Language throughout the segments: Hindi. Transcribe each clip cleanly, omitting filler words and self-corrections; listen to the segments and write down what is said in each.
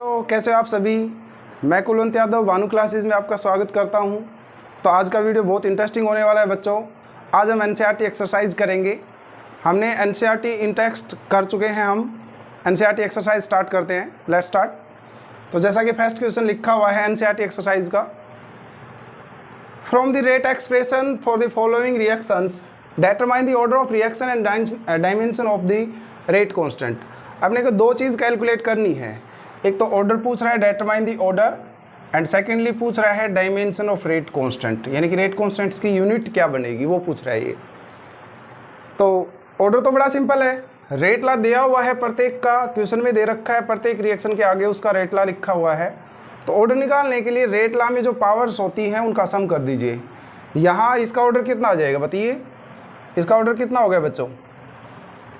तो कैसे हो आप सभी। मैं कुलवंत यादव भानु क्लासेस में आपका स्वागत करता हूं। तो आज का वीडियो बहुत इंटरेस्टिंग होने वाला है बच्चों। आज हम एनसीईआरटी एक्सरसाइज करेंगे। हमने एनसीईआरटी इन टेक्स्ट कर चुके हैं। हम एनसीईआरटी एक्सरसाइज स्टार्ट करते हैं। Let's start. तो जैसा कि फर्स्ट क्वेश्चन लिखा हुआ है एनसीईआरटी एक्सरसाइज का, from the rate expression for the following reactions determine the order of reaction and dimension of the rate constant. अपने को दो चीज़ कैलकुलेट करनी है। एक तो ऑर्डर पूछ रहा है determine the order, and secondly पूछ रहा है डायमेंशन ऑफ रेट कांस्टेंट, यानी कि रेट कांस्टेंट्स की यूनिट क्या बनेगी वो पूछ रहा है ये। तो ऑर्डर तो बड़ा सिंपल है, रेट ला दिया हुआ है प्रत्येक का, क्वेश्चन में दे रखा है प्रत्येक रिएक्शन के आगे उसका रेट ला लिखा हुआ है। तो ऑर्डर निकालने के लिए रेट ला में जो पावर्स होती हैं उनका सम कर दीजिए। यहाँ इसका ऑर्डर कितना आ जाएगा बताइए, इसका ऑर्डर कितना हो गया बच्चों?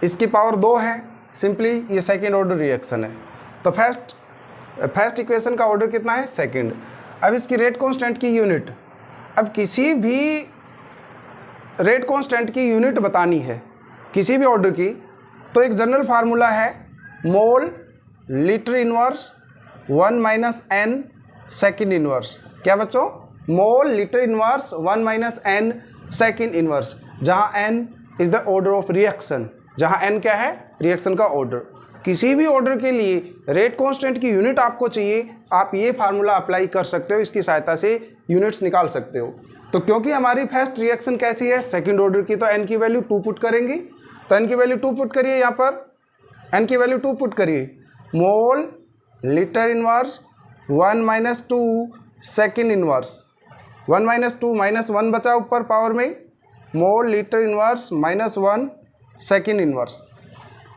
इसकी पावर 2 है, सिंपली ये सेकेंड ऑर्डर रिएक्शन है। तो फर्स्ट इक्वेशन का ऑर्डर कितना है? सेकंड। अब इसकी रेट कांस्टेंट की यूनिट, अब किसी भी रेट कांस्टेंट की यूनिट बतानी है किसी भी ऑर्डर की, तो एक जनरल फार्मूला है mole litre inverse 1 minus n second inverse. क्या बच्चों? Mole litre inverse 1 minus n second inverse, जहाँ n is the order of reaction, जहाँ एन क्या है? रिएक्शन का ऑर्डर। किसी भी ऑर्डर के लिए रेट कांस्टेंट की यूनिट आपको चाहिए, आप ये फार्मूला अप्लाई कर सकते हो, इसकी सहायता से यूनिट्स निकाल सकते हो। तो क्योंकि हमारी फर्स्ट रिएक्शन कैसी है? सेकंड ऑर्डर की, तो एन की वैल्यू 2 पुट करेंगे। तो एन की वैल्यू 2 पुट करिए, यहाँ पर एन की वैल्यू 2 पुट करिए। Mole litre inverse 1 minus 2 second inverse, 1 minus 2 minus 1 बचा ऊपर पावर में, मोल litre inverse minus 1 second inverse.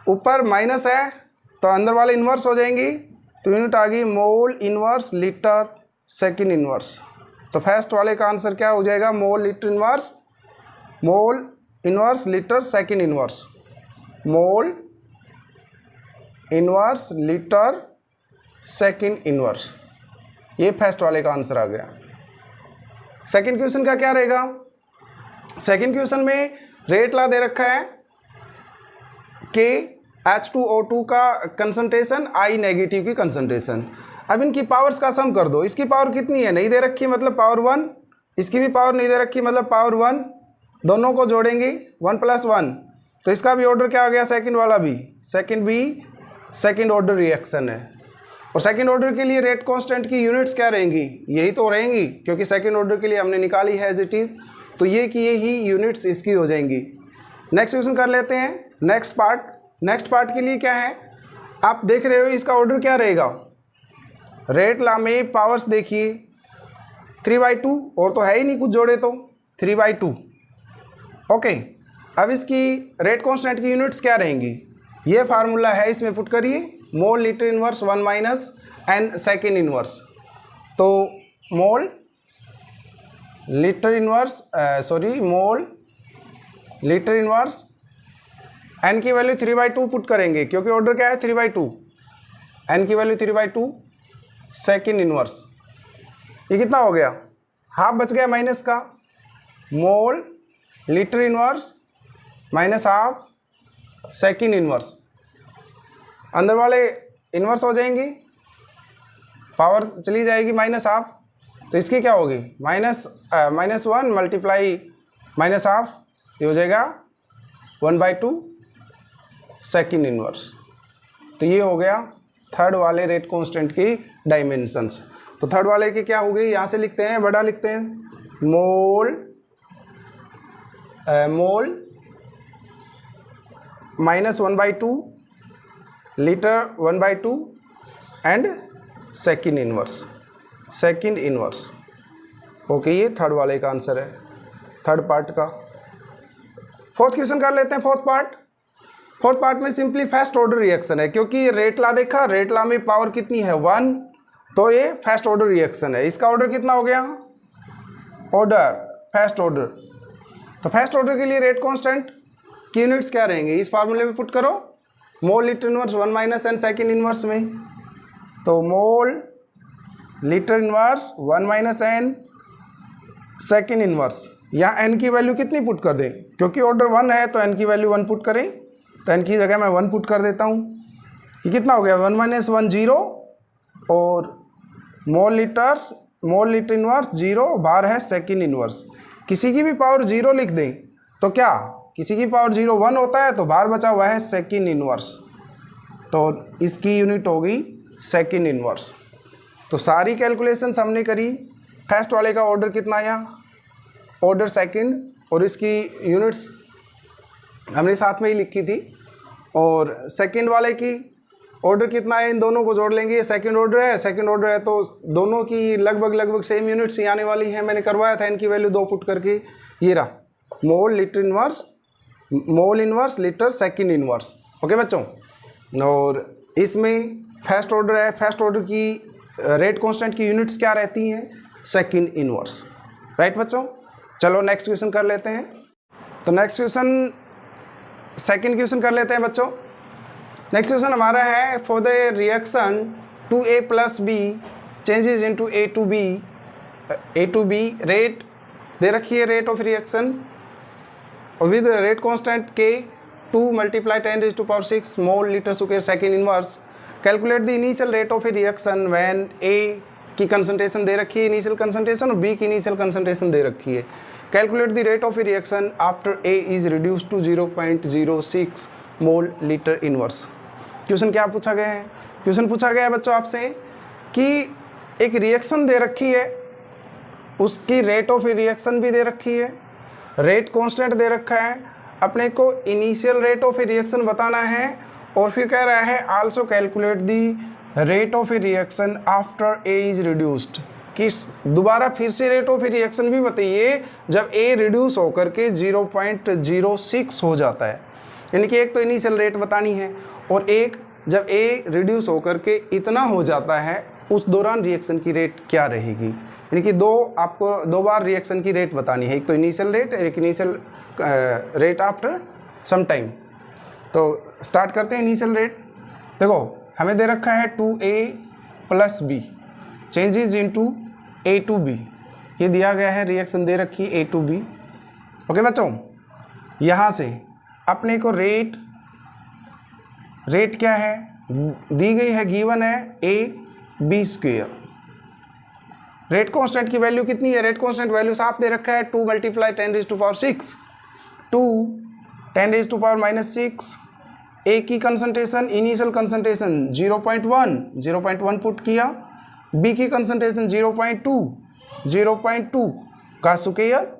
ऊपर माइनस है तो अंदर वाले इन्वर्स हो जाएंगी, तो यूनिट आ गई मोल इन्वर्स लीटर सेकेंड इन्वर्स। तो फर्स्ट वाले का आंसर क्या हो जाएगा? मोल इन्वर्स लीटर सेकेंड इन्वर्स, मोल इन्वर्स लीटर सेकेंड इन्वर्स। ये फर्स्ट वाले का आंसर आ गया। सेकेंड क्वेश्चन का क्या रहेगा? सेकेंड क्वेश्चन में रेट ला दे रखा है कि H2O2 का कंसंट्रेशन, I नेगेटिव की कंसंट्रेशन। अब इनकी पावर्स का सम कर दो। इसकी पावर कितनी है? नहीं दे रखी मतलब पावर 1, इसकी भी पावर नहीं दे रखी मतलब पावर 1, दोनों को जोड़ेंगे 1 + 1, तो इसका भी ऑर्डर क्या आ गया? सेकंड वाला भी, सेकंड ऑर्डर रिएक्शन है। और सेकंड ऑर्डर के लिए रेट कांस्टेंट की यूनिट्स क्या रहेंगी? यही तो रहेंगी, क्योंकि सेकंड ऑर्डर के लिए हमने निकाली है एज इट इज़, तो ये कि ये ही यूनिट्स इसकी हो जाएंगी। नेक्स्ट क्वेश्चन कर लेते हैं। नेक्स्ट पार्ट के लिए क्या है? आप देख रहे हो इसका ऑर्डर क्या रहेगा? रेट ला में पावर्स देखिए 3/2, और तो है ही नहीं कुछ जोड़े, तो 3/2। ओके, अब इसकी रेट कांस्टेंट की यूनिट्स क्या रहेंगी? ये फार्मूला है, इसमें पुट करिए mole litre inverse 1 minus n second inverse. तो मोल लीटर इनवर्स एन की वैल्यू 3/2 पुट करेंगे, क्योंकि ऑर्डर क्या है? 3/2। एन की वैल्यू 3/2 सेकेंड इनवर्स। ये कितना हो गया? हाफ बच गया माइनस का, मोल litre inverse minus half second inverse. अंदर वाले इनवर्स हो जाएंगी, पावर चली जाएगी माइनस हाफ, तो इसकी क्या होगी? -1 मल्टीप्लाई माइनस हाफ, ये हो जाएगा 1/2 सेकेंड इनवर्स। तो ये हो गया थर्ड वाले रेट कांस्टेंट की डायमेंशंस। तो थर्ड वाले की क्या हो गई? यहाँ से लिखते हैं, बड़ा लिखते हैं, मोल -1/2 litre 1/2 and second inverse. Okay, ये थर्ड वाले का आंसर है, थर्ड पार्ट का। फोर्थ क्वेश्चन कर लेते हैं। फोर्थ पार्ट में सिंपली फर्स्ट ऑर्डर रिएक्शन है, क्योंकि रेट ला देखा, रेट ला में पावर कितनी है? 1, तो ये फर्स्ट ऑर्डर रिएक्शन है। इसका ऑर्डर कितना हो गया? First order. तो फर्स्ट ऑर्डर के लिए रेट कांस्टेंट की यूनिट्स क्या रहेंगे? इस फार्मूले में पुट करो, mole litre inverse 1 minus n second inverse में। तो mole litre inverse 1 minus n second inverse. यहाँ एन की वैल्यू कितनी पुट कर दें? क्योंकि ऑर्डर 1 है तो एन की वैल्यू 1 पुट करें, तो एन की जगह मैं 1 पुट कर देता हूँ। ये कितना हो गया? 1 - 1 0, और मोल लीटर इनवर्स 0, बार है सेकेंड इनवर्स। किसी की भी पावर 0 लिख दें तो क्या, किसी की पावर 0 1 होता है तो बार बचा हुआ है सेकेंड इनवर्स, तो इसकी यूनिट होगी सेकेंड इनवर्स। तो सारी कैलकुलेशंस हमने करी। फर्स्ट वाले का ऑर्डर कितना आया, ऑर्डर सेकंड, और इसकी यूनिट्स हमने साथ में ही लिखी थी। और सेकंड वाले की ऑर्डर कितना है, इन दोनों को जोड़ लेंगे। ये सेकंड ऑर्डर है तो दोनों की लगभग सेम यूनिट्स ही आने वाली हैं। मैंने करवाया था इनकी वैल्यू 2 पुट करके, ये रहा mole inverse litre second inverse. Okay बच्चों, और इसमें फर्स्ट ऑर्डर है, फर्स्ट ऑर्डर की रेट कांस्टेंट की यूनिट्स क्या रहती हैं, सेकंड इनवर्स। राइट बच्चों, चलो नेक्स्ट क्वेश्चन कर लेते हैं। तो नेक्स्ट क्वेश्चन, सेकंड क्वेश्चन कर लेते हैं बच्चों। नेक्स्ट क्वेश्चन हमारा है, for the reaction 2A + B changes into A to B rate दे रखी है, rate of reaction with rate constant K 2 × 10⁶ mole litre square second inverse. Calculate the initial rate of a reaction when A की कंसंट्रेशन दे रखी है, इनिशियल कंसंट्रेशन, और B की इनिशियल कंसंट्रेशन दे रखी है। Calculate the rate of a reaction after A is reduced to 0.06 mole litre inverse. Question क्या पूछा गया है, क्वेश्चन पूछा गया है बच्चों आपसे कि एक रिएक्शन दे रखी है, उसकी रेट ऑफ ए रिएक्शन भी दे रखी है, रेट कांस्टेंट दे रखा है, अपने को initial rate of a reaction बताना है, और फिर कह रहा है also calculate the rate of a reaction after a is reduced, कि दोबारा फिर से रेट ऑफ ए रिएक्शन भी बताइए जब ए रिड्यूस होकर के 0.06 हो जाता है। यानी कि एक तो इनिशियल रेट बतानी है, और एक जब ए रिड्यूस होकर के इतना हो जाता है उस दौरान रिएक्शन की रेट क्या रहेगी। यानी कि आपको 2 बार रिएक्शन की रेट बतानी है, एक तो इनिशियल रेट, एक initial rate after some time. तो स्टार्ट करते हैं इनिशियल रेट। देखो हमें दे रखा है 2A + B changes into A to B, ये दिया गया है, रिएक्शन दे रखी है A to B। ओके बच्चों, यहाँ से अपने को रेट क्या है दी गई है, गिवन है AB²। रेट कांस्टेंट की वैल्यू कितनी है, रेट कांस्टेंट वैल्यू साफ दे रखा है 2 × 10⁶, 2 10⁻⁻6। ए की कंसंट्रेशन, इनिशियल कंसंट्रेशन 0.1 पुट किया, बी की कंसंट्रेशन 0.2 का स्क्वायर।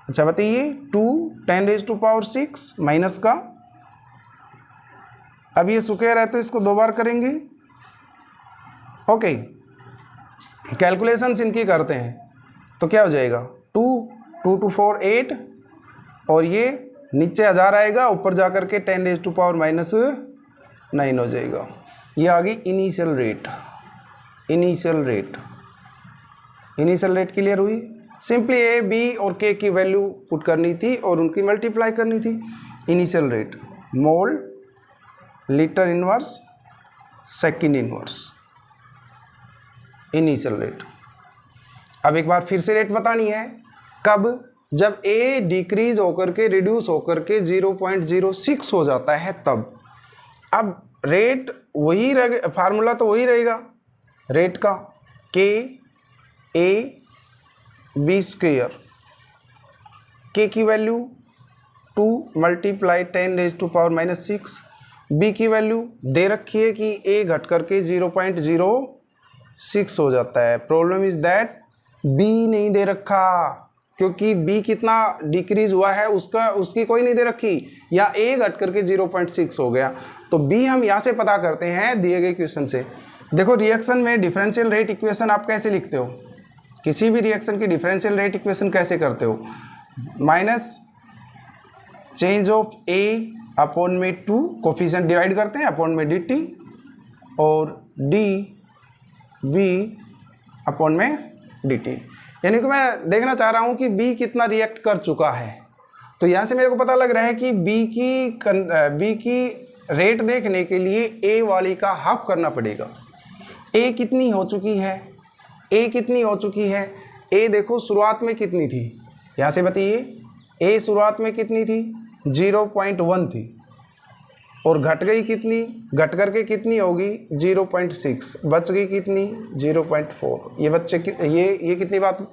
अच्छा बताइए 2 10⁻6 माइनस का, अब ये स्क्वायर है तो इसको 2 बार करेंगे। ओके, कैलकुलेशंस इनकी करते हैं तो क्या हो जाएगा 2 2 4 8, और ये नीचे 1000 आएगा, ऊपर जाकर के 10⁻⁹ हो जाएगा। ये आ गई इनिशियल रेट क्लियर हुई। सिंपली ए, बी और के की वैल्यू पुट करनी थी और उनकी मल्टीप्लाई करनी थी। इनिशियल रेट मोल litre inverse second inverse, initial rate. अब एक बार फिर से रेट बतानी है, कब, जब ए डिक्रीज होकर के रिड्यूस होकर के 0.06 हो जाता है तब। अब रेट वही रहे, फार्मूला तो वही रहेगा रेट का, KA/B²। के की वैल्यू 2 × 10⁻⁻6, बी की वैल्यू दे रखी है कि ए घट करके 0.06 हो जाता है। प्रॉब्लम इज दैट बी नहीं दे रखा, क्योंकि बी कितना डिक्रीज हुआ है उसकी कोई नहीं दे रखी, या ए घट करके 0.6 हो गया। तो बी हम यहाँ से पता करते हैं दिए गए क्वेश्चन से। देखो रिएक्शन में डिफरेंशियल रेट इक्वेशन आप कैसे लिखते हो, किसी भी रिएक्शन की डिफरेंशियल रेट इक्वेशन कैसे करते हो, minus change of A upon में 2, कोफिशिएंट डिवाइड करते हैं अपॉन में dt, और डी बी अपॉन में dt। यानी कि मैं देखना चाह रहा हूँ कि B कितना रिएक्ट कर चुका है। तो यहाँ से मेरे को पता लग रहा है कि B की रेट देखने के लिए A वाली का हाफ करना पड़ेगा। A कितनी हो चुकी है, A देखो शुरुआत में कितनी थी, यहाँ से बताइए A शुरुआत में कितनी थी, 0.1 थी। और घट गई कितनी, घट करके कितनी होगी 0.6, बच गई कितनी 0.4। ये बच्चे ये कितनी बात,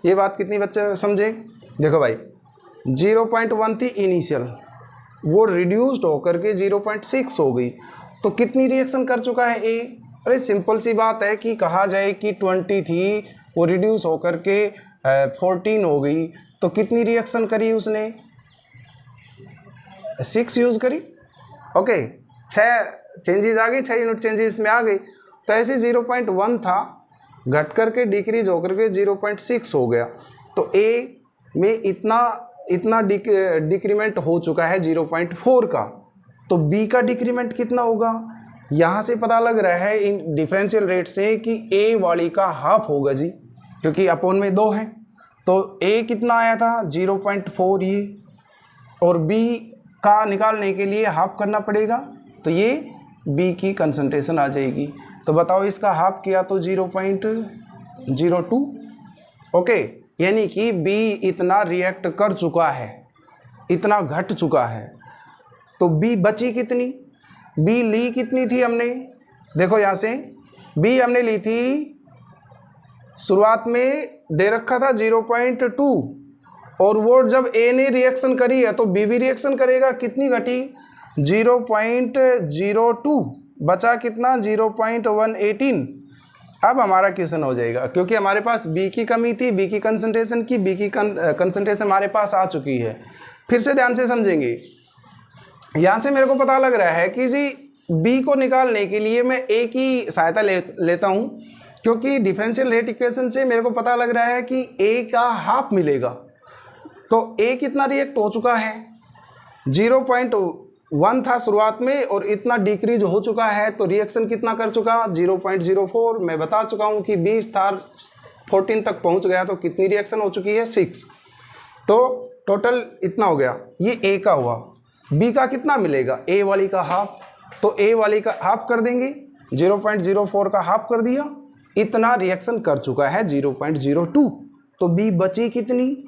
ये बात कितनी बच्चे समझे। देखो भाई 0.1 थी इनिशियल, वो रिड्यूस्ड होकर के 0.6 हो गई, तो कितनी रिएक्शन कर चुका है ए। अरे सिंपल सी बात है कि कहा जाए कि 20 थी, वो रिड्यूस होकर के 14 हो गई, तो कितनी रिएक्शन करी उसने 6 यूज़ करी। ओके 6 चेंजेस आ गई, 6 यूनिट चेंजेस में आ गई। तो ऐसे 0.1 था, घट करके डिक्रीज होकर के 0.6 हो गया, तो ए में इतना डिक्रीमेंट हो चुका है 0.4 का। तो बी का डिक्रीमेंट कितना होगा, यहाँ से पता लग रहा है इन डिफरेंशियल रेट से कि ए वाली का हाफ होगा जी, क्योंकि अपोन में 2 है। तो ए कितना आया था 0.4 ये, और बी का निकालने के लिए हाफ करना पड़ेगा, तो ये बी की कंसंट्रेशन आ जाएगी। तो बताओ इसका हाफ किया तो 0.02। ओके, यानी कि बी इतना रिएक्ट कर चुका है, इतना घट चुका है। तो बी बची कितनी, बी ली कितनी थी हमने, देखो यहाँ से बी हमने ली थी, शुरुआत में दे रखा था 0.2, और वो जब ए ने रिएक्शन करी है तो बी भी रिएक्शन करेगा, कितनी घटी 0.02, बचा कितना 0.118। अब हमारा क्वेश्चन हो जाएगा, क्योंकि हमारे पास बी की कमी थी, बी की कंसंट्रेशन की, बी की कंसंट्रेशन हमारे पास आ चुकी है। फिर से ध्यान से समझेंगे, यहाँ से मेरे को पता लग रहा है कि जी बी को निकालने के लिए मैं ए की सहायता लेता हूँ, क्योंकि डिफरेंशियल रेट इक्वेशन से मेरे को पता लग रहा है कि ए का हाफ मिलेगा। तो ए कितना रिएक्ट हो चुका है 0.1 था शुरुआत में, और इतना डिक्रीज हो चुका है, तो रिएक्शन कितना कर चुका 0.04। मैं बता चुका हूँ कि 20 था 14 तक पहुँच गया, तो कितनी रिएक्शन हो चुकी है 6। तो टोटल इतना हो गया, ये ए का हुआ। बी का कितना मिलेगा, ए वाली का हाफ, तो ए वाली का हाफ कर देंगे, 0.04 का हाफ कर दिया, इतना रिएक्शन कर चुका है 0.02। तो बी बची कितनी,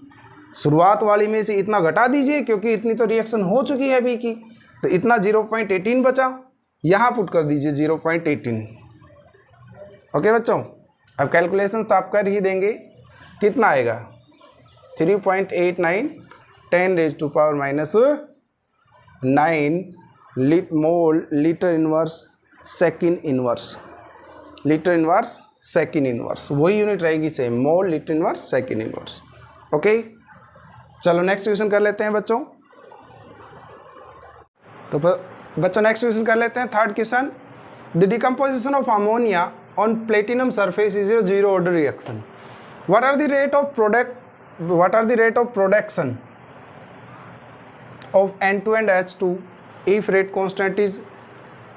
शुरुआत वाली में से इतना घटा दीजिए, क्योंकि इतनी तो रिएक्शन हो चुकी है बी की, तो इतना 0.18 बचा, यहाँ पुट कर दीजिए 0.18। ओके बच्चों, अब कैलकुलेशन तो आप कर ही देंगे, कितना आएगा 3.89 10⁻⁹ मोल litre inverse second inverse, litre inverse second inverse, वही यूनिट रहेगी सेम, मोल litre inverse second inverse. Okay, चलो नेक्स्ट क्वेश्चन कर लेते हैं बच्चों। तो बच्चों नेक्स्ट क्वेश्चन कर लेते हैं, third question. The decomposition of ammonia on platinum surface is a zero order reaction. What are the rate of production of N2 and H2 if rate constant is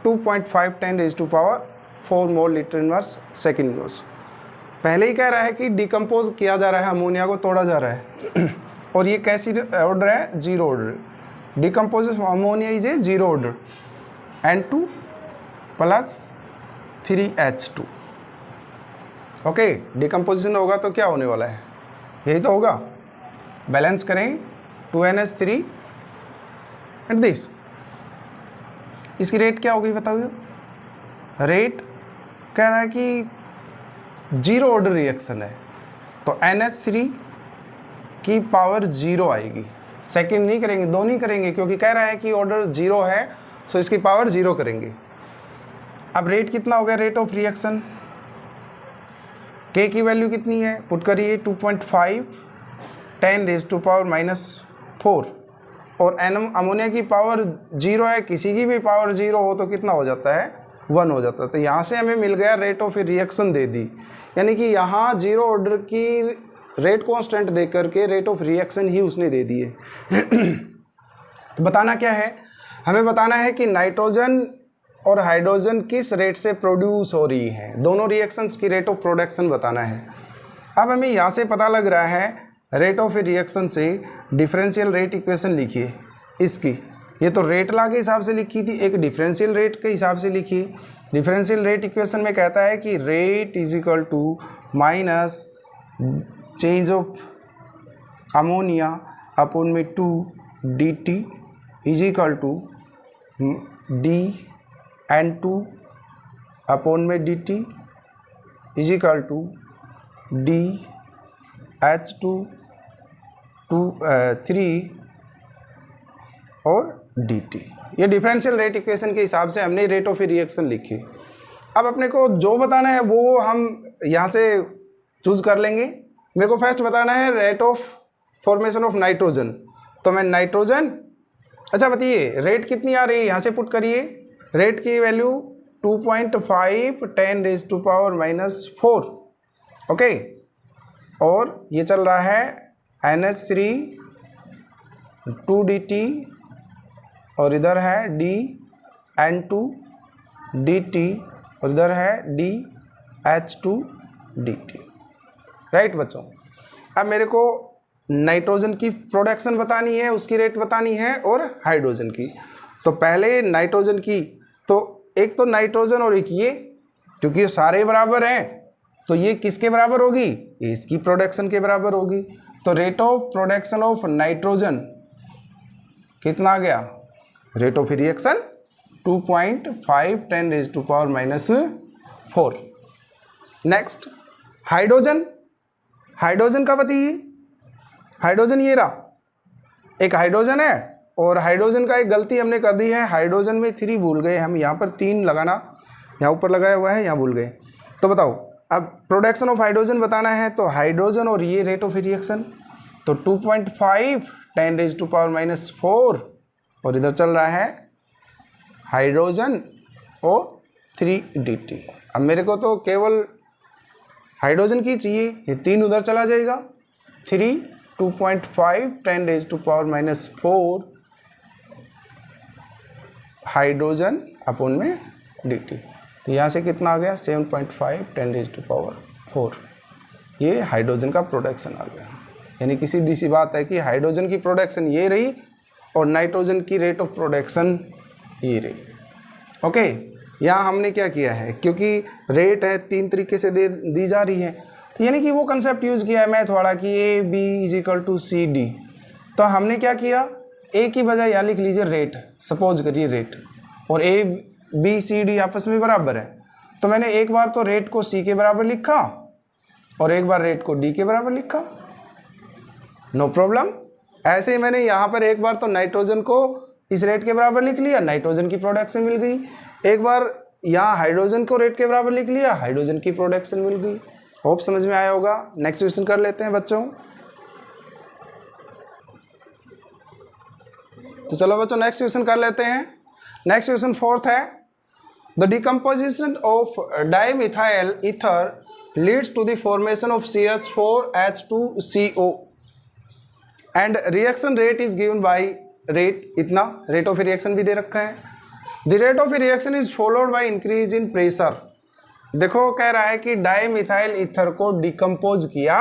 2.5 10⁻⁴ mole litre inverse second inverse. पहले ही कह रहा है कि डिकम्पोज किया जा रहा है, अमोनिया को तोड़ा जा रहा है और ये कैसी ऑर्डर है, zero order. Decomposition of ammonia is a zero order, N2 + 3H2। Okay, decomposition होगा तो क्या होने वाला है, यही तो होगा, बैलेंस करें 2NH3 एंड दिस। इसकी रेट क्या होगी बताओ, रेट कह रहा है कि जीरो ऑर्डर रिएक्शन है, तो NH3 की पावर 0 आएगी, सेकंड नहीं करेंगे, दो नहीं करेंगे, क्योंकि कह रहा है कि ऑर्डर 0 है, सो इसकी पावर 0 करेंगे। अब रेट कितना हो गया, रेट ऑफ रिएक्शन, K की वैल्यू कितनी है, पुट करिए 2.5 10⁻⁴, और अमोनिया की पावर 0 है, किसी की भी पावर 0 हो तो कितना हो जाता है 1 हो जाता है। तो यहाँ से हमें मिल गया रेट ऑफ रिएक्शन दे दी, यानी कि यहाँ जीरो ऑर्डर की रेट कांस्टेंट दे करके रेट ऑफ रिएक्शन ही उसने दे दी है। तो बताना क्या है, हमें बताना है कि नाइट्रोजन और हाइड्रोजन किस रेट से प्रोड्यूस हो रही है, दोनों रिएक्शंस की रेट ऑफ प्रोडक्शन बताना है। अब हमें यहाँ से पता लग रहा है रेट ऑफ रिएक्शन से डिफरेंशियल रेट इक्वेशन लिखिए इसकी, ये तो रेट लॉ के हिसाब से लिखी थी, एक डिफरेंशियल रेट के हिसाब से लिखिए। डिफरेंशियल रेट इक्वेशन में कहता है कि rate is equal to minus change of ammonia upon में 2 dt is equal to dN2/dt is equal to dH2 और dt। ये डिफरेंशियल रेट इक्वेशन के हिसाब से हमने रेट ऑफ रिएक्शन लिखी। अब अपने को जो बताना है वो हम यहाँ से चूज कर लेंगे। मेरे को फर्स्ट बताना है rate of formation of nitrogen, तो मैं नाइट्रोजन, अच्छा बताइए रेट कितनी आ रही है, यहाँ से पुट करिए। रेट की वैल्यू 2.5 10⁻⁻⁴, ओके। और ये चल रहा है NH3 2dt और इधर है dN2dt और इधर है dH2dt, राइट बच्चों। अब मेरे को नाइट्रोजन की प्रोडक्शन बतानी है, उसकी रेट बतानी है, और हाइड्रोजन की। तो पहले नाइट्रोजन की, तो एक तो नाइट्रोजन और एक ये, क्योंकि ये सारे बराबर हैं तो ये किसके बराबर होगी, इसकी प्रोडक्शन के बराबर होगी। तो rate of production of nitrogen कितना आ गया, rate of reaction 2.5 10⁻⁻⁴। Next hydrogen, hydrogen का बताइए। हाइड्रोजन ये रहा, एक हाइड्रोजन है, और हाइड्रोजन का एक गलती हमने कर दी है, हाइड्रोजन में 3 भूल गए हम, यहाँ पर 3 लगाना, यहाँ ऊपर लगाया हुआ है, यहाँ भूल गए। तो बताओ अब प्रोडक्शन ऑफ हाइड्रोजन बताना है, तो हाइड्रोजन और ये रेट ऑफ रिएक्शन, तो 2.5 10⁻⁻⁴, और इधर चल रहा है हाइड्रोजन और 3dt। अब मेरे को तो केवल हाइड्रोजन की चाहिए, ये 3 उधर चला जाएगा, 3 2.5 10⁻⁻⁴ हाइड्रोजन अपॉन में dt। तो यहाँ से कितना आ गया 7.5 10⁻⁴। ये हाइड्रोजन का प्रोडक्शन आ गया। यानी कि सीधी सी बात है कि हाइड्रोजन की प्रोडक्शन ये रही और नाइट्रोजन की रेट ऑफ प्रोडक्शन ये रही, ओके। यहाँ हमने क्या किया है, क्योंकि रेट है 3 तरीके से दी जा रही है, तो यानी कि वो कंसेप्ट यूज़ किया है मैथ वाला कि A/B = तो हमने क्या किया, ए की बजाय यहाँ लिख लीजिए रेट, सपोज करिए रेट, और A B C D आपस में बराबर है, तो मैंने एक बार तो रेट को C के बराबर लिखा और एक बार रेट को D के बराबर लिखा, नो प्रॉब्लम। ऐसे ही मैंने यहाँ पर एक बार तो नाइट्रोजन को इस रेट के बराबर लिख लिया, नाइट्रोजन की प्रोडक्शन मिल गई। एक बार यहाँ हाइड्रोजन को रेट के बराबर लिख लिया, हाइड्रोजन की प्रोडक्शन मिल गई। होप समझ में आया होगा। नेक्स्ट क्वेश्चन कर लेते हैं बच्चों। तो चलो बच्चों नेक्स्ट क्वेश्चन कर लेते हैं। नेक्स्ट क्वेश्चन 4th है, the decomposition of dimethyl ether leads to the formation of CH4H2CO and reaction rate is given by rate, इतना रेट ऑफ रिएक्शन भी दे रखा है। The rate of reaction is followed by increase in pressure. देखो कह रहा है कि डाइमिथाइल ईथर को डिकम्पोज किया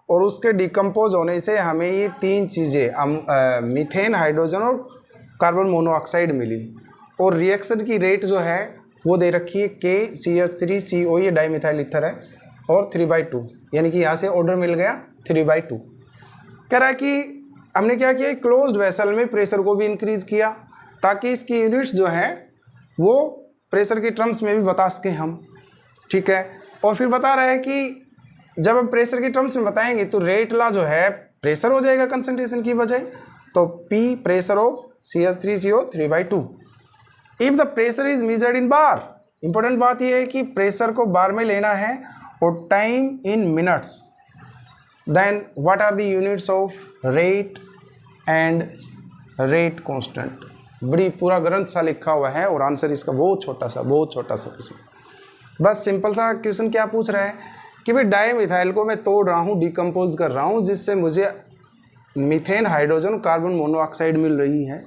और उसके डिकम्पोज होने से हमें ये 3 चीज़ें मीथेन, हाइड्रोजन और कार्बन मोनोऑक्साइड मिली, और रिएक्शन की रेट जो है वो दे रखी है KCH3CO, ये डाइमिथाइल ईथर है, और 3/2, यानी कि यहाँ से ऑर्डर मिल गया 3/2। कह रहा है कि हमने क्या किया, क्लोज्ड वेसल में प्रेशर को भी इंक्रीज किया ताकि इसकी यूनिट्स जो है वो प्रेशर के टर्म्स में भी बता सकें हम, ठीक है। और फिर बता रहा है कि जब हम प्रेशर के टर्म्स में बताएंगे तो रेट ला जो है प्रेशर हो जाएगा कंसंट्रेशन की बजाय, तो P pressure of CH3CO 3/2। If the pressure is measured in bar, important बात यह है कि प्रेशर को बार में लेना है और time in minutes, then what are the units of rate and rate constant. बड़ी पूरा ग्रंथ सा लिखा हुआ है और आंसर इसका बहुत छोटा सा क्वेश्चन। बस सिंपल सा क्वेश्चन क्या पूछ रहा है कि भाई डाइमिथाइल को मैं तोड़ रहा हूँ, डिकम्पोज कर रहा हूँ, जिससे मुझे मीथेन, हाइड्रोजन, कार्बन मोनोऑक्साइड मिल रही है,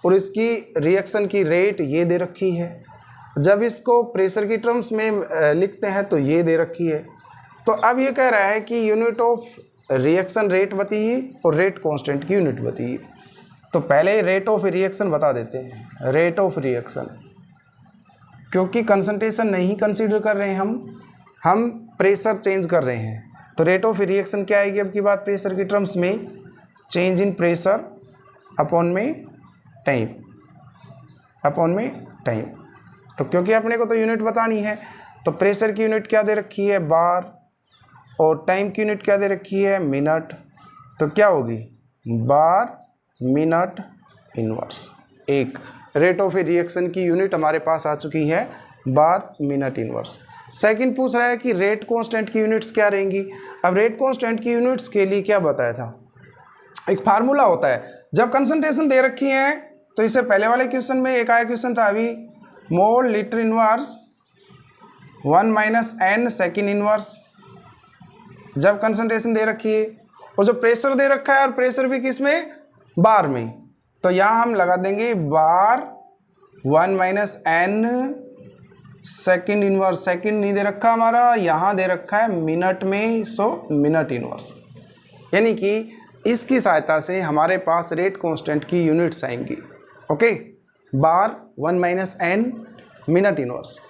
और इसकी रिएक्शन की रेट ये दे रखी है। जब इसको प्रेशर की टर्म्स में लिखते हैं तो ये दे रखी है। तो अब ये कह रहा है कि यूनिट ऑफ रिएक्शन रेट बताइए और रेट कांस्टेंट की यूनिट बताइए। तो पहले रेट ऑफ रिएक्शन बता देते हैं। रेट ऑफ रिएक्शन, क्योंकि कंसंट्रेशन नहीं कंसीडर कर रहे हैं हम प्रेशर चेंज कर रहे हैं, तो रेट ऑफ रिएक्शन क्या आएगी अब की बात प्रेशर की टर्म्स में, चेंज इन प्रेशर अपॉन में टाइम। अपॉन में टाइम। तो क्योंकि अपने को तो यूनिट बतानी है, तो प्रेशर की यूनिट क्या दे रखी है, बार, और टाइम की यूनिट क्या दे रखी है, मिनट। तो क्या होगी, बार मिनट इनवर्स। एक रेट ऑफ ए रिएक्शन की यूनिट हमारे पास आ चुकी है, बार मिनट इनवर्स। सेकंड पूछ रहा है कि रेट कांस्टेंट की यूनिट्स क्या रहेंगी। अब रेट कांस्टेंट की यूनिट्स के लिए क्या बताया था, एक फार्मूला होता है। जब कंसंट्रेशन दे रखी है, तो इससे पहले वाले क्वेश्चन में एक आया क्वेश्चन था अभी, मोल litre inverse 1 - n second inverse. जब कंसंट्रेशन दे रखी है और जो प्रेशर दे रखा है, और प्रेशर भी किस में, बार में, तो यहाँ हम लगा देंगे बार 1 - n सेकेंड इनवर्स। सेकेंड नहीं दे रखा हमारा, यहाँ दे रखा है मिनट में, सो मिनट इनवर्स। यानी कि इसकी सहायता से हमारे पास रेट कांस्टेंट की यूनिट्स आएंगी। ओके, बार 1 - n मिनट इनवर्स।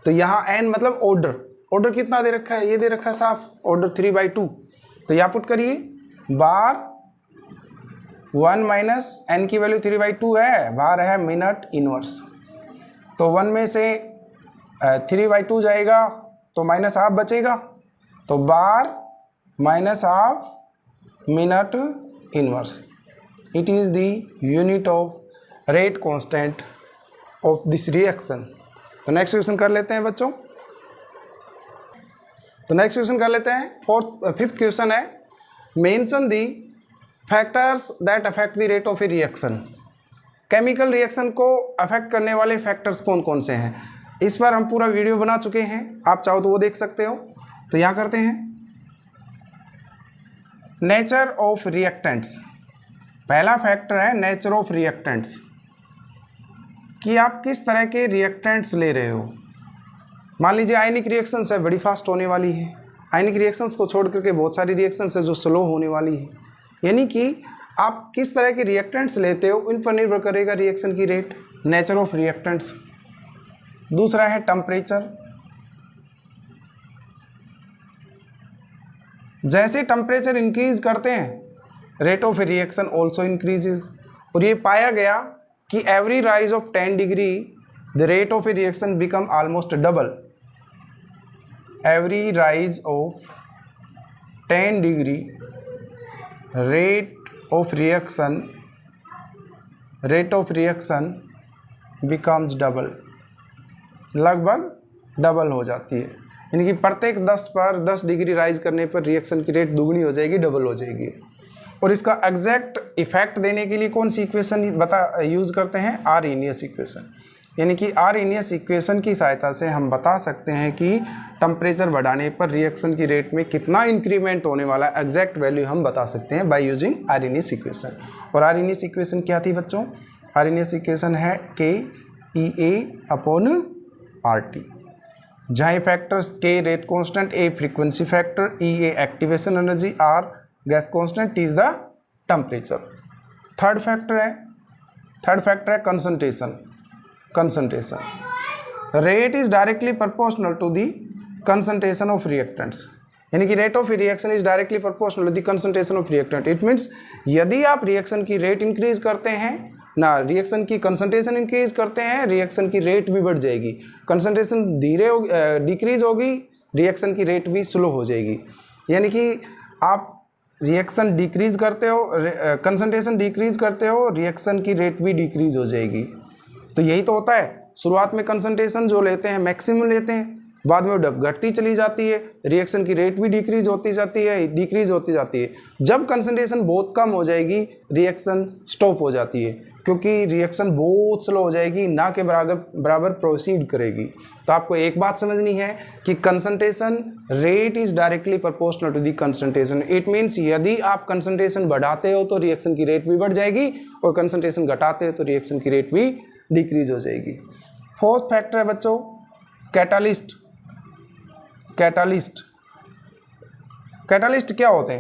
तो यहाँ n मतलब ऑर्डर, ऑर्डर कितना दे रखा है, ये दे रखा है साफ, ऑर्डर 3/2। तो यहाँ पुट करिए, बार 1 - n की वैल्यू 3/2 है, बार है मिनट इनवर्स। तो 1 में से 3/2 जाएगा, तो -½ बचेगा, तो बार -½ minute inverse. It is the unit of rate constant of this reaction. तो नेक्स्ट क्वेश्चन कर लेते हैं बच्चों। तो नेक्स्ट क्वेश्चन कर लेते हैं। फिफ्थ क्वेश्चन है, mention the factors that affect the rate of a reaction. Chemical reaction को अफेक्ट करने वाले फैक्टर्स कौन कौन से हैं। इस पर हम पूरा वीडियो बना चुके हैं, आप चाहो तो वो देख सकते हो। तो यहाँ करते हैं, नेचर ऑफ रिएक्टेंट्स। पहला फैक्टर है नेचर ऑफ रिएक्टेंट्स, कि आप किस तरह के रिएक्टेंट्स ले रहे हो। मान लीजिए आयनिक रिएक्शंस है, बड़ी फास्ट होने वाली है। आयनिक रिएक्शंस को छोड़ करके बहुत सारी रिएक्शंस है जो स्लो होने वाली है। यानी कि आप किस तरह के रिएक्टेंट्स लेते हो, इन पर निर्भर करेगा रिएक्शन की रेट। Nature of reactants. दूसरा है टेम्परेचर। जैसे टेम्परेचर इंक्रीज करते हैं, rate of reaction also increases. और ये पाया गया कि every rise of 10 degree the rate of a reaction become almost double. Every rise of 10 degree rate of reaction becomes double, लगभग डबल हो जाती है। यानी कि प्रत्येक 10 डिग्री राइज करने पर रिएक्शन की रेट दुगनी हो जाएगी, डबल हो जाएगी। और इसका एग्जैक्ट इफेक्ट देने के लिए कौन सी इक्वेशन यूज़ करते हैं, आर्हेनियस इक्वेशन। यानी कि आर्हेनियस इक्वेशन की सहायता से हम बता सकते हैं कि टेम्परेचर बढ़ाने पर रिएक्शन की रेट में कितना इंक्रीमेंट होने वाला है, एग्जैक्ट वैल्यू हम बता सकते हैं बाय यूजिंग आर्हेनियस इक्वेशन। और आर्हेनियस इक्वेशन क्या थी बच्चों, आर्हेनियस इक्वेशन है KEA/RT, जहाँ ए फैक्टर्स के rate constant, A frequency factor, E A activation energy, R gas constant, T is the temperature. Third factor है concentration. Rate is directly proportional to the concentration of reactants. यानी कि rate of reaction is directly proportional to the concentration of reactant. It means यदि आप रिएक्शन की रेट इंक्रीज करते हैं ना, रिएक्शन की कंसंट्रेशन इंक्रीज करते हैं, रिएक्शन की रेट भी बढ़ जाएगी। कंसंट्रेशन डिक्रीज होगी, रिएक्शन की रेट भी स्लो हो जाएगी। यानी कि आप रिएक्शन डिक्रीज करते हो, कंसंट्रेशन डिक्रीज करते हो, रिएक्शन की रेट भी डिक्रीज हो जाएगी। तो यही तो होता है, शुरुआत में कंसंट्रेशन जो लेते हैं मैक्सिमम लेते हैं, बाद में घटती चली जाती है, रिएक्शन की रेट भी डिक्रीज होती जाती है। जब कंसंट्रेशन बहुत कम हो जाएगी, रिएक्शन स्टॉप हो जाती है, क्योंकि रिएक्शन बहुत स्लो हो जाएगी, ना के बराबर प्रोसीड करेगी। तो आपको एक बात समझनी है कि concentration rate is directly proportional to the concentration. It means यदि आप कंसंट्रेशन बढ़ाते हो तो रिएक्शन की रेट भी बढ़ जाएगी, और कंसंट्रेशन घटाते हो तो रिएक्शन की रेट भी डिक्रीज हो जाएगी। फोर्थ फैक्टर है बच्चों कैटालिस्ट। कैटालिस्ट क्या होते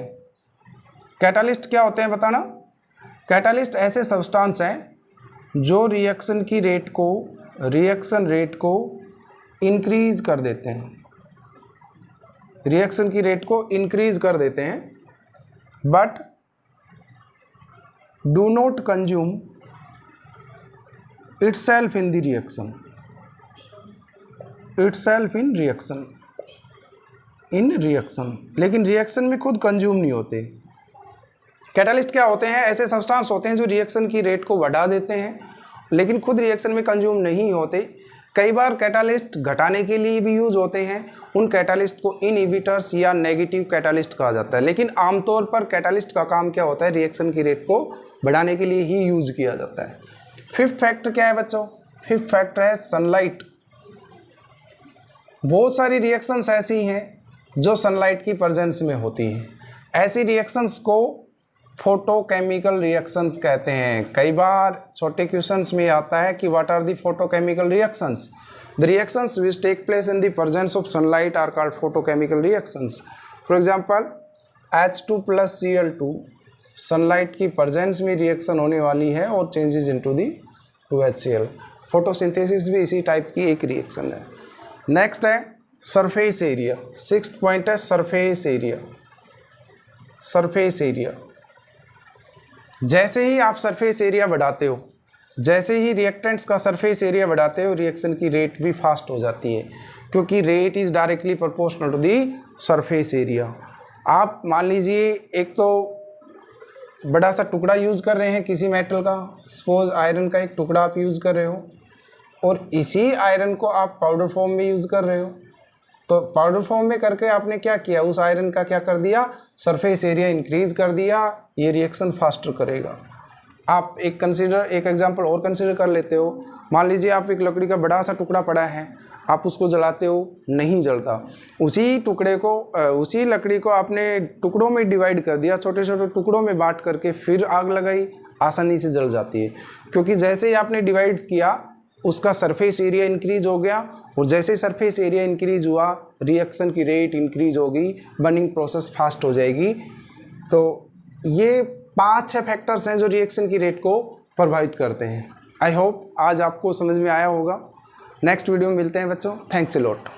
हैं, बताना। कैटालिस्ट ऐसे सब्सटेंस हैं जो रिएक्शन रेट को इंक्रीज कर देते हैं, but do not consume itself in the reaction, itself in reaction, in reaction, लेकिन रिएक्शन में खुद कंज्यूम नहीं होते। कैटालिस्ट क्या होते हैं? ऐसे सब्सटेंस होते हैं जो रिएक्शन की रेट को बढ़ा देते हैं लेकिन खुद रिएक्शन में कंज्यूम नहीं होते। कई बार कैटालिस्ट घटाने के लिए भी यूज होते हैं, उन कैटालिस्ट को इनहिबिटर्स या नेगेटिव कैटालिस्ट कहा जाता है। लेकिन आमतौर पर कैटालिस्ट का काम क्या होता है? रिएक्शन की रेट को बढ़ाने के लिए ही यूज किया जाता है। फिफ्थ फैक्टर क्या है बच्चों? फिफ्थ फैक्टर है सनलाइट। बहुत सारी रिएक्शंस ऐसी हैं जो सनलाइट की प्रेजेंस में होती हैं। ऐसी रिएक्शंस को फोटोकेमिकल रिएक्शंस कहते हैं। कई बार छोटे क्वेश्चंस में आता है कि what are the photochemical reactions? The reactions which take place in the presence of sunlight are called photochemical reactions. For example H2 + Cl2 sunlight की प्रेजेंस में रिएक्शन होने वाली है और changes into the 2HCl। Photosynthesis भी इसी टाइप की एक रिएक्शन है। नेक्स्ट है सरफेस एरिया। सिक्स्थ पॉइंट है सरफेस एरिया। सरफेस एरिया, जैसे ही आप सरफेस एरिया बढ़ाते हो, जैसे ही रिएक्टेंट्स का सरफेस एरिया बढ़ाते हो, रिएक्शन की रेट भी फास्ट हो जाती है क्योंकि rate is directly proportional to the surface area. आप मान लीजिए एक तो बड़ा सा टुकड़ा यूज़ कर रहे हैं किसी मेटल का, सपोज आयरन का एक टुकड़ा आप यूज़ कर रहे हो और इसी आयरन को आप पाउडर फॉर्म में यूज़ कर रहे हो। तो पाउडर फॉर्म में करके आपने क्या किया? उस आयरन का क्या कर दिया? सरफेस एरिया इंक्रीज कर दिया। ये रिएक्शन फास्टर करेगा। आप एक एग्जांपल और कंसीडर कर लेते हो। मान लीजिए आप एक लकड़ी का बड़ा सा टुकड़ा पड़ा है, आप उसको जलाते हो, नहीं जलता। उसी लकड़ी को आपने टुकड़ों में डिवाइड कर दिया, छोटे छोटे टुकड़ों में बांट करके फिर आग लगाई, आसानी से जल जाती है क्योंकि जैसे ही आपने डिवाइड किया उसका सरफेस एरिया इंक्रीज हो गया और जैसे सरफेस एरिया इंक्रीज हुआ रिएक्शन की रेट इंक्रीज होगी, बर्निंग प्रोसेस फास्ट हो जाएगी। तो ये 5-6 फैक्टर्स हैं जो रिएक्शन की रेट को प्रभावित करते हैं। आई होप आज आपको समझ में आया होगा। नेक्स्ट वीडियो में मिलते हैं बच्चों। Thanks a lot.